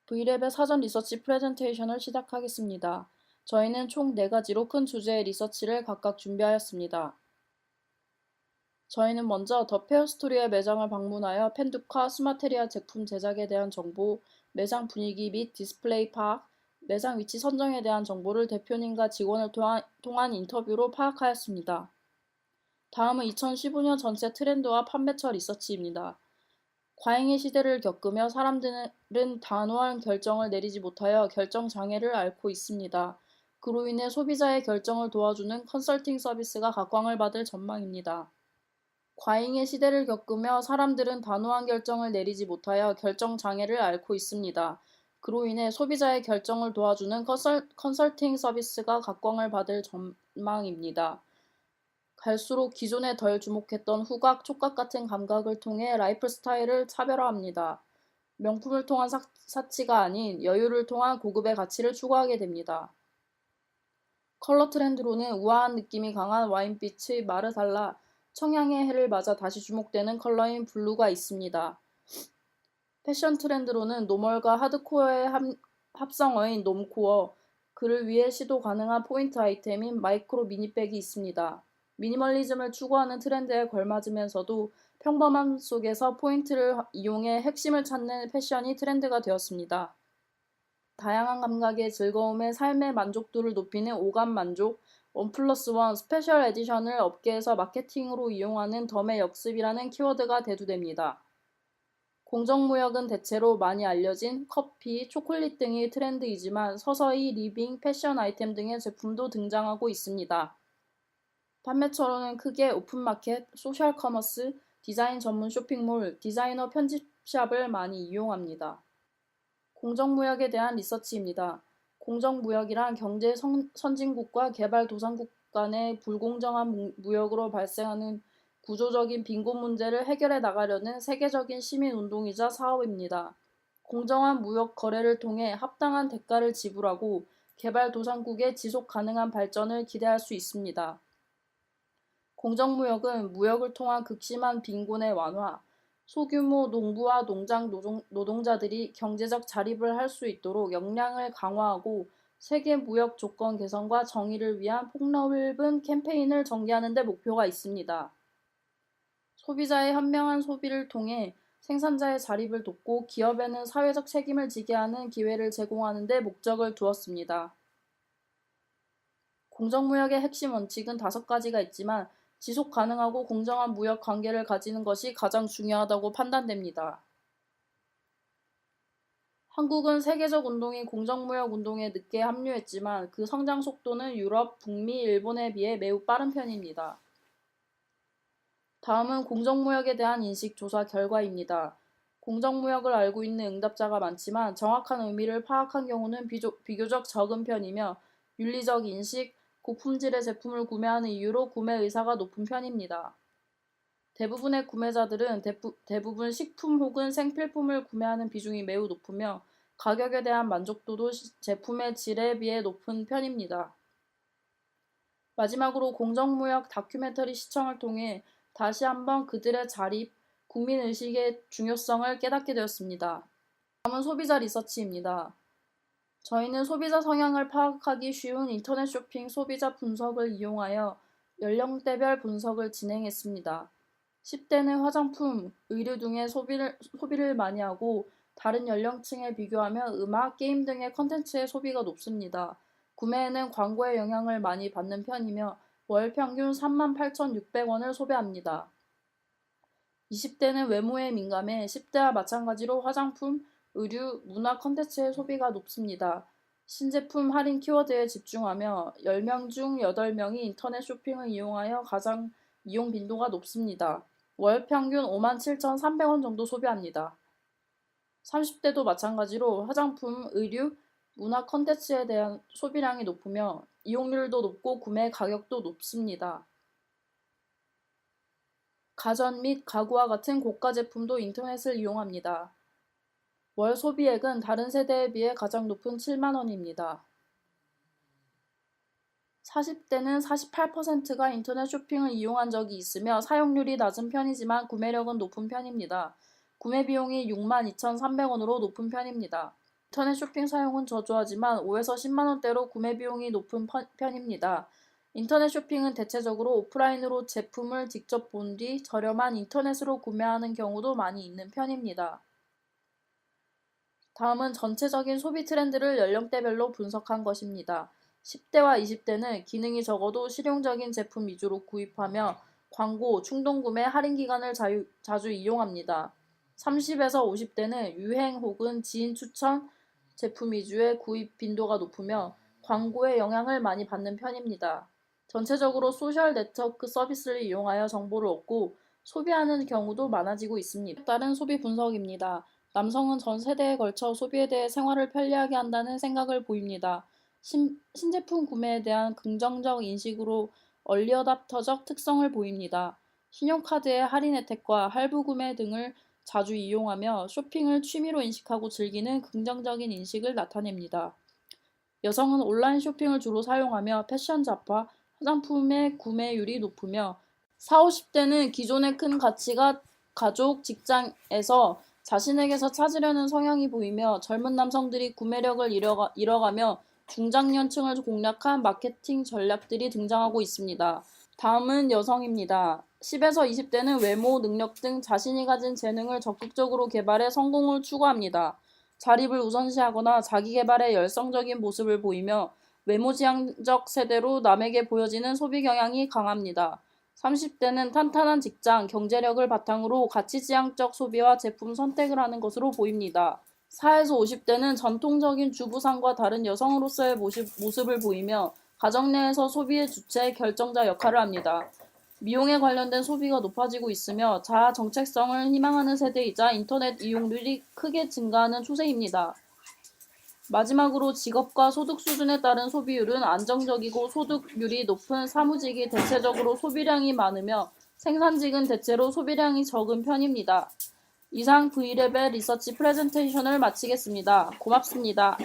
V랩의 사전 리서치 프레젠테이션을 시작하겠습니다. 저희는 총 4가지로 큰 주제의 리서치를 각각 준비하였습니다. 저희는 먼저 더 페어스토리의 매장을 방문하여 펜두카 스마테리아 제품 제작에 대한 정보, 매장 분위기 및 디스플레이 파악, 매장 위치 선정에 대한 정보를 대표님과 직원을 통한 인터뷰로 파악하였습니다. 다음은 2015년 전체 트렌드와 판매처 리서치입니다. 과잉의 시대를 겪으며 사람들은 단호한 결정을 내리지 못하여 결정 장애를 앓고 있습니다. 그로 인해 소비자의 결정을 도와주는 컨설팅 서비스가 각광을 받을 전망입니다. 과잉의 시대를 겪으며 사람들은 단호한 결정을 내리지 못하여 결정 장애를 앓고 있습니다. 그로 인해 소비자의 결정을 도와주는 컨설팅 서비스가 각광을 받을 전망입니다. 갈수록 기존에 덜 주목했던 후각, 촉각 같은 감각을 통해 라이프 스타일을 차별화합니다. 명품을 통한 사치가 아닌 여유를 통한 고급의 가치를 추구하게 됩니다. 컬러 트렌드로는 우아한 느낌이 강한 와인빛의 마르살라, 청양의 해를 맞아 다시 주목되는 컬러인 블루가 있습니다. 패션 트렌드로는 노멀과 하드코어의 합성어인 놈코어, 그를 위해 시도 가능한 포인트 아이템인 마이크로 미니백이 있습니다. 미니멀리즘을 추구하는 트렌드에 걸맞으면서도 평범함 속에서 포인트를 이용해 핵심을 찾는 패션이 트렌드가 되었습니다. 다양한 감각의 즐거움에 삶의 만족도를 높이는 오감 만족, 1+1 스페셜 에디션을 업계에서 마케팅으로 이용하는 덤의 역습이라는 키워드가 대두됩니다. 공정무역은 대체로 많이 알려진 커피, 초콜릿 등이 트렌드이지만 서서히 리빙, 패션 아이템 등의 제품도 등장하고 있습니다. 판매처로는 크게 오픈마켓, 소셜 커머스, 디자인 전문 쇼핑몰, 디자이너 편집샵을 많이 이용합니다. 공정무역에 대한 리서치입니다. 공정무역이란 경제 선진국과 개발도상국 간의 불공정한 무역으로 발생하는 구조적인 빈곤 문제를 해결해 나가려는 세계적인 시민운동이자 사업입니다. 공정한 무역 거래를 통해 합당한 대가를 지불하고 개발도상국의 지속 가능한 발전을 기대할 수 있습니다. 공정무역은 무역을 통한 극심한 빈곤의 완화, 소규모 농부와 농장 노동자들이 경제적 자립을 할 수 있도록 역량을 강화하고 세계 무역 조건 개선과 정의를 위한 폭넓은 캠페인을 전개하는 데 목표가 있습니다. 소비자의 현명한 소비를 통해 생산자의 자립을 돕고 기업에는 사회적 책임을 지게 하는 기회를 제공하는 데 목적을 두었습니다. 공정무역의 핵심 원칙은 5가지가 있지만 지속 가능하고 공정한 무역 관계를 가지는 것이 가장 중요하다고 판단됩니다. 한국은 세계적 운동인 공정무역 운동에 늦게 합류했지만 그 성장 속도는 유럽, 북미, 일본에 비해 매우 빠른 편입니다. 다음은 공정무역에 대한 인식 조사 결과입니다. 공정무역을 알고 있는 응답자가 많지만 정확한 의미를 파악한 경우는 비교적 적은 편이며 윤리적 인식, 고품질의 제품을 구매하는 이유로 구매 의사가 높은 편입니다. 대부분의 구매자들은 대부분 식품 혹은 생필품을 구매하는 비중이 매우 높으며 가격에 대한 만족도도 제품의 질에 비해 높은 편입니다. 마지막으로 공정무역 다큐멘터리 시청을 통해 다시 한번 그들의 자립, 국민의식의 중요성을 깨닫게 되었습니다. 다음은 소비자 리서치입니다. 저희는 소비자 성향을 파악하기 쉬운 인터넷 쇼핑 소비자 분석을 이용하여 연령대별 분석을 진행했습니다. 10대는 화장품, 의류 등의 소비를 많이 하고 다른 연령층에 비교하면 음악, 게임 등의 컨텐츠의 소비가 높습니다. 구매에는 광고의 영향을 많이 받는 편이며 월 평균 38,600원을 소비합니다. 20대는 외모에 민감해 10대와 마찬가지로 화장품, 의류, 문화 컨텐츠의 소비가 높습니다. 신제품 할인 키워드에 집중하며 10명 중 8명이 인터넷 쇼핑을 이용하여 가장 이용 빈도가 높습니다. 월 평균 57,300원 정도 소비합니다. 30대도 마찬가지로 화장품, 의류, 문화 컨텐츠에 대한 소비량이 높으며 이용률도 높고 구매 가격도 높습니다. 가전 및 가구와 같은 고가 제품도 인터넷을 이용합니다. 월 소비액은 다른 세대에 비해 가장 높은 7만 원입니다. 40대는 48%가 인터넷 쇼핑을 이용한 적이 있으며 사용률이 낮은 편이지만 구매력은 높은 편입니다. 구매 비용이 62,300원으로 높은 편입니다. 인터넷 쇼핑 사용은 저조하지만 5에서 10만 원대로 구매 비용이 높은 편입니다. 인터넷 쇼핑은 대체적으로 오프라인으로 제품을 직접 본 뒤 저렴한 인터넷으로 구매하는 경우도 많이 있는 편입니다. 다음은 전체적인 소비 트렌드를 연령대별로 분석한 것입니다. 10대와 20대는 기능이 적어도 실용적인 제품 위주로 구입하며 광고, 충동구매, 할인 기간을 자주 이용합니다. 30에서 50대는 유행 혹은 지인 추천 제품 위주의 구입 빈도가 높으며 광고의 영향을 많이 받는 편입니다. 전체적으로 소셜 네트워크 서비스를 이용하여 정보를 얻고 소비하는 경우도 많아지고 있습니다. 다른 소비 분석입니다. 남성은 전 세대에 걸쳐 소비에 대해 생활을 편리하게 한다는 생각을 보입니다. 신제품 구매에 대한 긍정적 인식으로 얼리어답터적 특성을 보입니다. 신용카드의 할인 혜택과 할부 구매 등을 자주 이용하며 쇼핑을 취미로 인식하고 즐기는 긍정적인 인식을 나타냅니다. 여성은 온라인 쇼핑을 주로 사용하며 패션 잡화, 화장품의 구매율이 높으며 40, 50대는 기존의 큰 가치가 가족, 직장에서 자신에게서 찾으려는 성향이 보이며 젊은 남성들이 구매력을 잃어가며 중장년층을 공략한 마케팅 전략들이 등장하고 있습니다. 다음은 여성입니다. 10에서 20대는 외모, 능력 등 자신이 가진 재능을 적극적으로 개발해 성공을 추구합니다. 자립을 우선시하거나 자기개발에 열성적인 모습을 보이며 외모지향적 세대로 남에게 보여지는 소비 경향이 강합니다. 30대는 탄탄한 직장, 경제력을 바탕으로 가치지향적 소비와 제품 선택을 하는 것으로 보입니다. 4에서 50대는 전통적인 주부상과 다른 여성으로서의 모습을 보이며 가정 내에서 소비의 주체, 결정자 역할을 합니다. 미용에 관련된 소비가 높아지고 있으며 자아 정체성을 희망하는 세대이자 인터넷 이용률이 크게 증가하는 추세입니다. 마지막으로 직업과 소득 수준에 따른 소비율은 안정적이고 소득률이 높은 사무직이 대체적으로 소비량이 많으며 생산직은 대체로 소비량이 적은 편입니다. 이상 V레벨 리서치 프레젠테이션을 마치겠습니다. 고맙습니다.